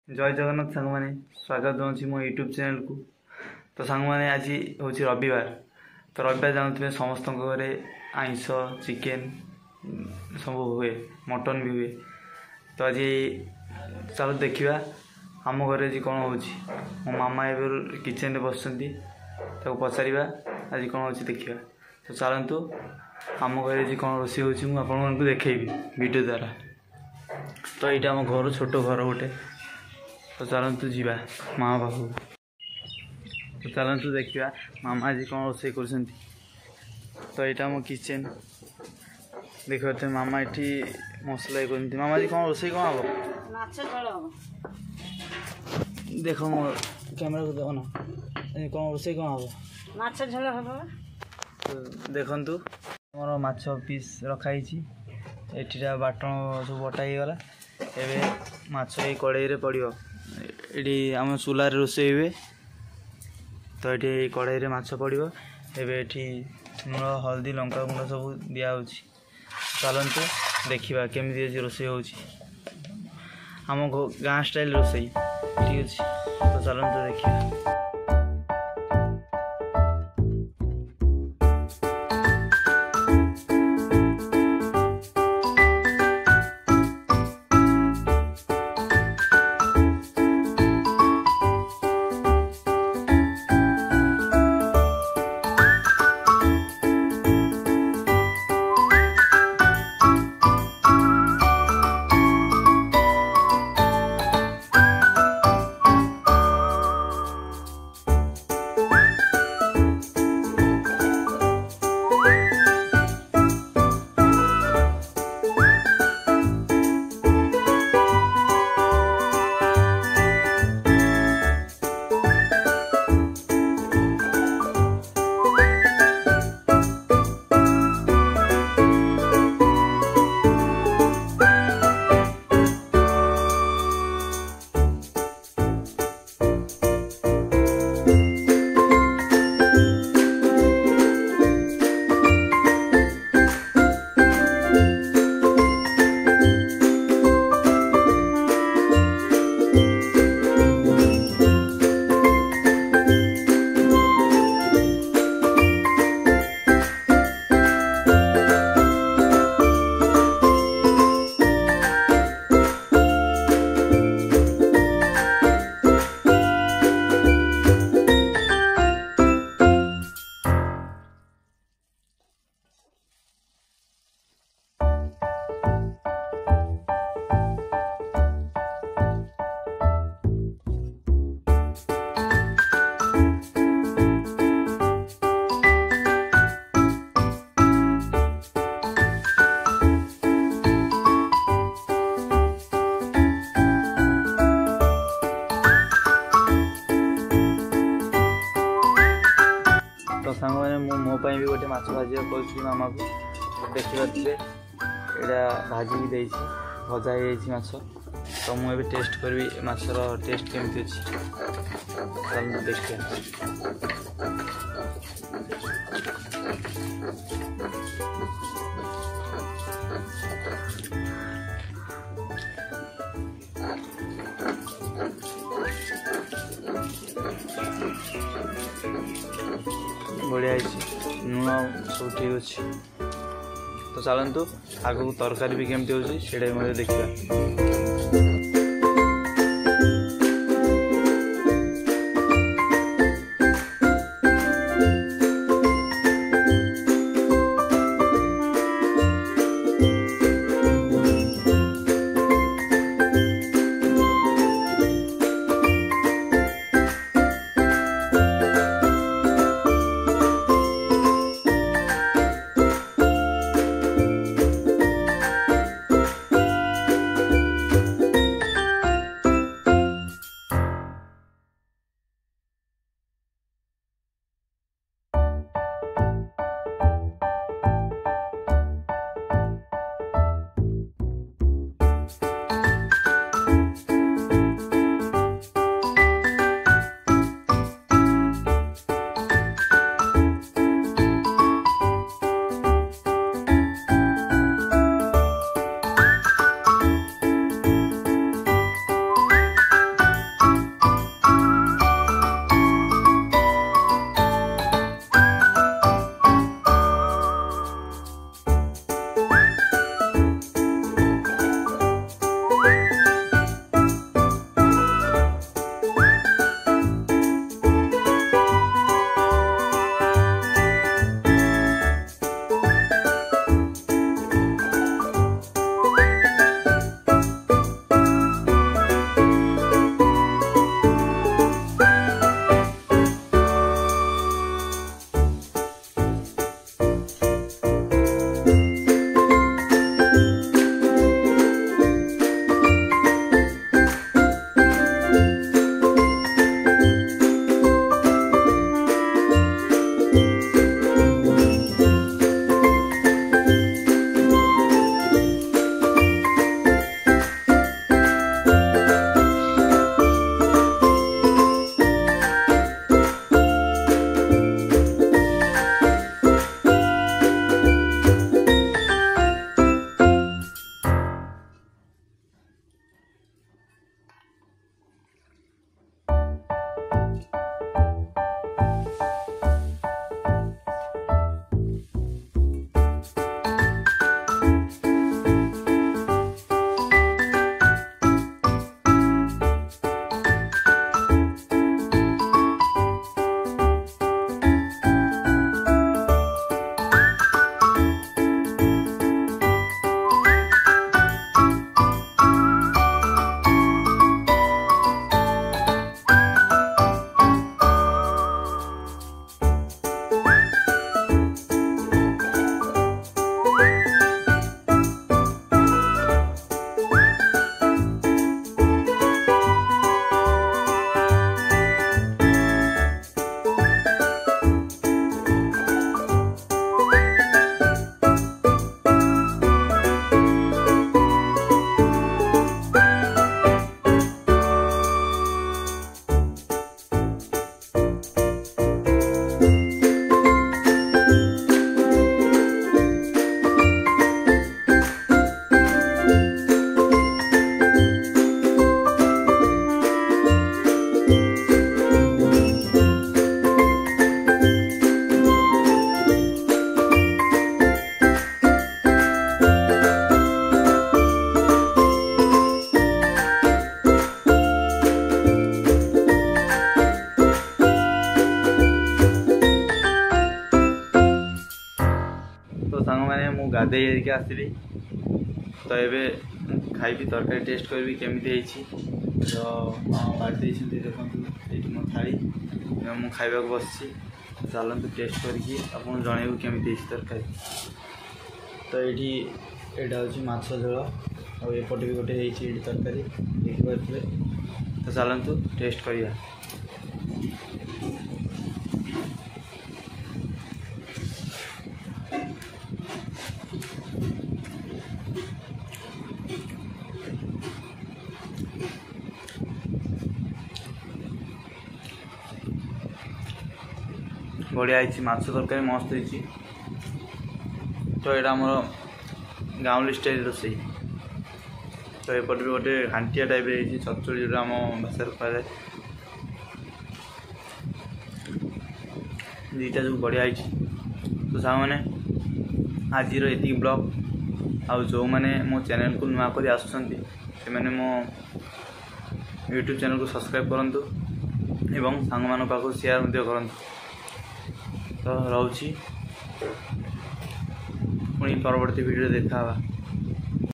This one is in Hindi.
जय जगन्नाथ सांग मैंने स्वागत दूसरी मो यूट्यूब चैनल को। तो सांग मैंने आज हूँ रविवार। तो रविवार जानते समस्त घरे आइंस चिकेन सब हुए, मटन भी हुए। तो आज चलो देखा आम घर आज कौन हो। मो मामा एवं किचन रे बस पचार आज कौन हो देखा। तो चलतु आम घर आज कौन रोषे हो देखेबी वीडियो द्वारा। तो यहाँ आम घर छोट घर गोटे। तो चलतु जीवा मामा पाखु। तो चलतु देखा मामा आज कौन रोषे कर। तो यहाँ मो किचन देखते मामा ये मसला करते। मामा आज कौन रोषे कौन हम देख मो कैमेरा को देख ना कौन रोषे कौन हम माछ झोल हम। तो देखु मोर माछ पीस रखाई एटा बाटन सब बटा ही गला। एवं माछ ये कड़े पड़ो ये आम चूल्हार रोषे हुए। तो ये कड़े माछ पड़ो एवं लूण हल्दी लंका गुंड सब दिया। चलतु देखा केमी आज रोषे हो आम गाँ स्टाइल रोषे ठीक अच्छे। तो चलतु देखा। तो सांग मैंने मो भी गोटे माछ भाजी कर मामा को देखिए यहाँ भाजी भी दे भजा ही माछ। तो मुझे टेस्ट करी माछर टेस्ट केमती अच्छी देखिए। बढ़िया लुण सब ठीक अच्छे। तो चलतु आगू तरकारी भी केमती हो देखा। गाधे आसली तो ये खाइबी तरकारी टेस्ट करी केमी तो बाड़ी देखो ये मो थाली मु खाइबा बस चलते टेस्ट करके आपको जनइबू केमी तरकारी। तो ये हूँ माछ झोल आउपटे भी गोटे तरकारी देखिए तो चलतु टेस्ट करिया। बढ़िया माछ तरकारी मस्त होती। तो यहाँ आम गाँवली स्टाइल रोसई तो एपटे भी गोटे घांटिया टाइप चचड़ी जो आम भाषा कहुए दुईटा जो बढ़िया तो साग मैंने आज ये ब्लॉग आउ जो मैंने मो चैनल को नुआ कर आसुँच से मैंने मो यूट्यूब चैनल को सब्सक्राइब करंतु एवं सांग मान पाखु शेयर करंतु। तो रोची पुणी परवर्ती वीडियो देखा।